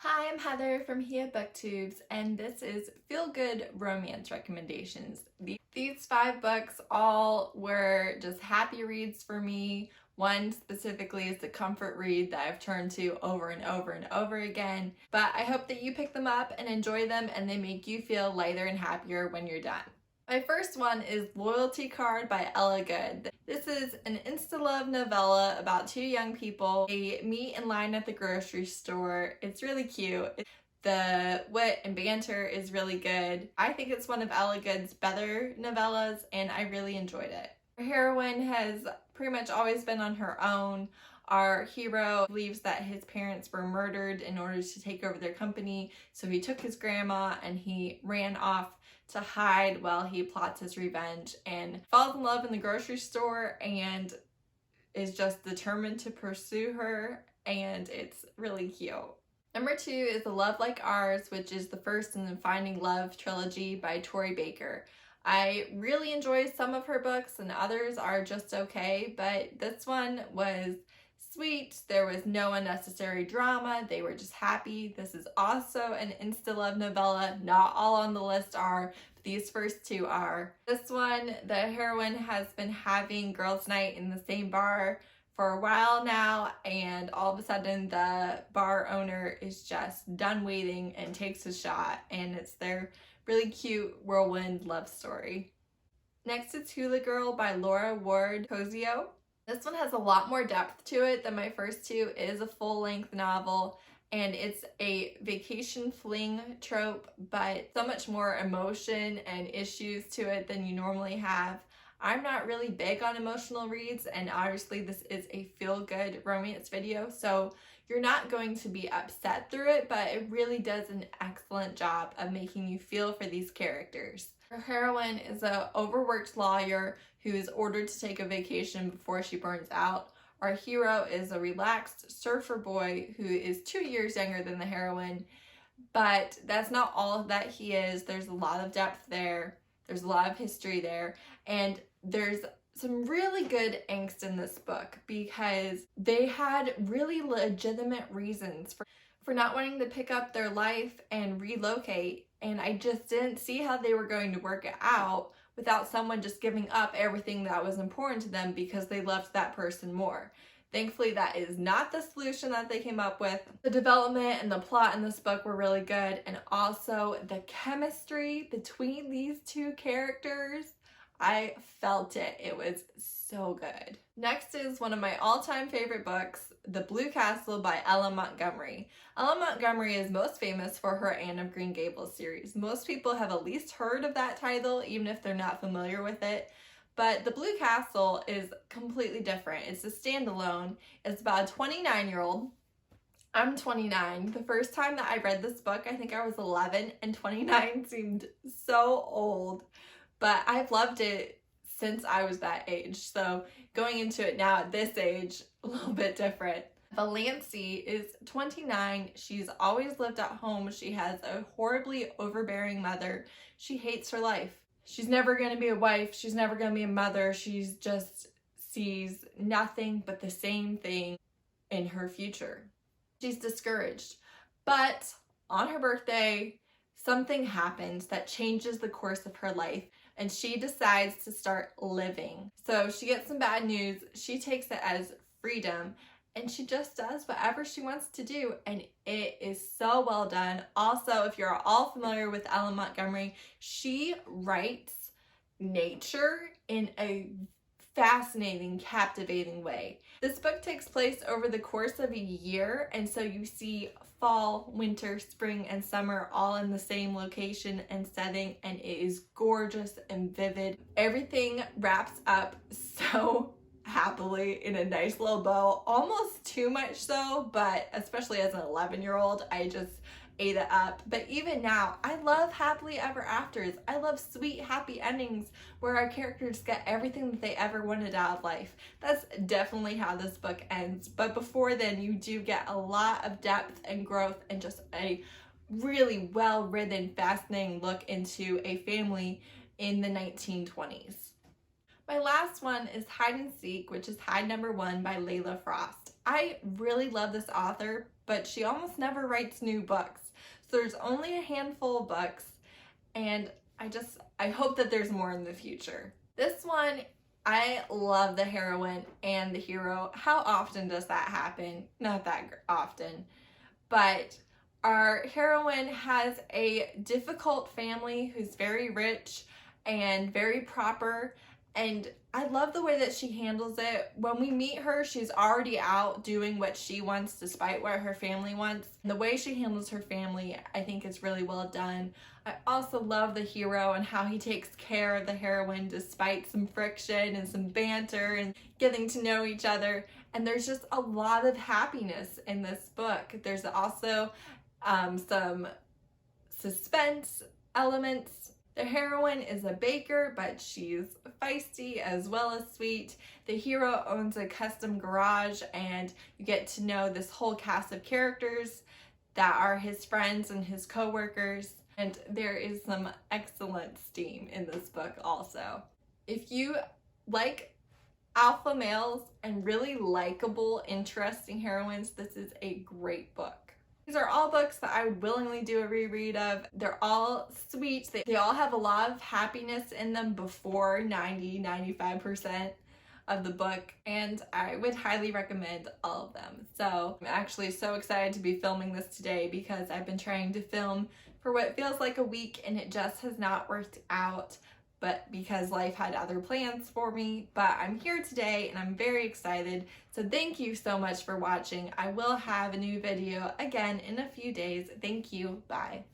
Hi, I'm Heather from Here Booktubes, and this is Feel Good Romance Recommendations. These 5 books all were just happy reads for me. One specifically is the comfort read that I've turned to over and over and over again. But I hope that you pick them up and enjoy them and they make you feel lighter and happier when you're done. My first one is Loyalty Card by Goode. This is an insta-love novella about two young people. They meet in line at the grocery store. It's really cute. The wit and banter is really good. I think it's one of Goode's better novellas and I really enjoyed it. Our heroine has pretty much always been on her own. Our hero believes that his parents were murdered in order to take over their company, so he took his grandma and he ran off to Hyde while he plots his revenge and falls in love in the grocery store and is just determined to pursue her, and it's really cute. Number 2 is A Love Like Ours, which is the first in the Finding Love trilogy by Tori Baker. I really enjoyed some of her books and others are just okay, but this one was sweet. There was no unnecessary drama. They were just happy. This is also an insta-love novella. Not all on the list are, but these first 2 are. This one, the heroine has been having girls' night in the same bar for a while now, and all of a sudden the bar owner is just done waiting and takes a shot, and it's their really cute whirlwind love story. Next is Hula Girl by Lara Cosio. This one has a lot more depth to it than my first 2. It is a full-length novel and it's a vacation fling trope, but so much more emotion and issues to it than you normally have. I'm not really big on emotional reads, and obviously this is a feel-good romance video, so you're not going to be upset through it, but it really does an excellent job of making you feel for these characters. Our heroine is an overworked lawyer who is ordered to take a vacation before she burns out. Our hero is a relaxed surfer boy who is 2 years younger than the heroine, but that's not all that he is. There's a lot of depth there. There's a lot of history there, and there's some really good angst in this book because they had really legitimate reasons for not wanting to pick up their life and relocate, and I just didn't see how they were going to work it out without someone just giving up everything that was important to them because they loved that person more. Thankfully, that is not the solution that they came up with. The development and the plot in this book were really good, and also the chemistry between these 2 characters, I felt it. It was so good. Next is one of my all-time favorite books, The Blue Castle by Ella Montgomery. Ella Montgomery is most famous for her Anne of Green Gables series. Most people have at least heard of that title, even if they're not familiar with it. But The Blue Castle is completely different. It's a standalone. It's about a 29-year-old. I'm 29. The first time that I read this book, I think I was 11, and 29 seemed so old. But I've loved it since I was that age. So going into it now at this age, a little bit different. Valancy is 29. She's always lived at home. She has a horribly overbearing mother. She hates her life. She's never going to be a wife. She's never going to be a mother. She's just sees nothing but the same thing in her future. She's discouraged. But on her birthday, something happens that changes the course of her life, and she decides to start living. So she gets some bad news. She takes it as freedom, and she just does whatever she wants to do, and it is so well done. Also, if you're all familiar with Ella Montgomery, she writes nature in a fascinating, captivating way. This book takes place over the course of a year, and so you see fall, winter, spring, and summer all in the same location and setting, and it is gorgeous and vivid. Everything wraps up so happily in a nice little bow, almost too much so, but especially as an 11-year-old, I just ate it up. But even now, I love happily ever afters. I love sweet, happy endings where our characters get everything that they ever wanted out of life. That's definitely how this book ends. But before then, you do get a lot of depth and growth and just a really well-written, fascinating look into a family in the 1920s. My last one is Hide and Seek, which is Hyde #1 by Layla. I really love this author but she almost never writes new books. So there's only a handful of books, and I hope that there's more in the future. This one, I love the heroine and the hero. How often does that happen? Not that often. But our heroine has a difficult family who's very rich and very proper, and I love the way that she handles it. When we meet her, she's already out doing what she wants despite what her family wants. And the way she handles her family, I think, is really well done. I also love the hero and how he takes care of the heroine despite some friction and some banter and getting to know each other. And there's just a lot of happiness in this book. There's also some suspense elements. The heroine is a baker, but she's feisty as well as sweet. The hero owns a custom garage, and you get to know this whole cast of characters that are his friends and his co-workers. And there is some excellent steam in this book also. If you like alpha males and really likable, interesting heroines, this is a great book. These are all books that I would willingly do a reread of. They're all sweet. They all have a lot of happiness in them before 95% of the book, and I would highly recommend all of them. So I'm actually so excited to be filming this today because I've been trying to film for what feels like a week and it just has not worked out, but because life had other plans for me. But I'm here today and I'm very excited. So thank you so much for watching. I will have a new video again in a few days. Thank you. Bye.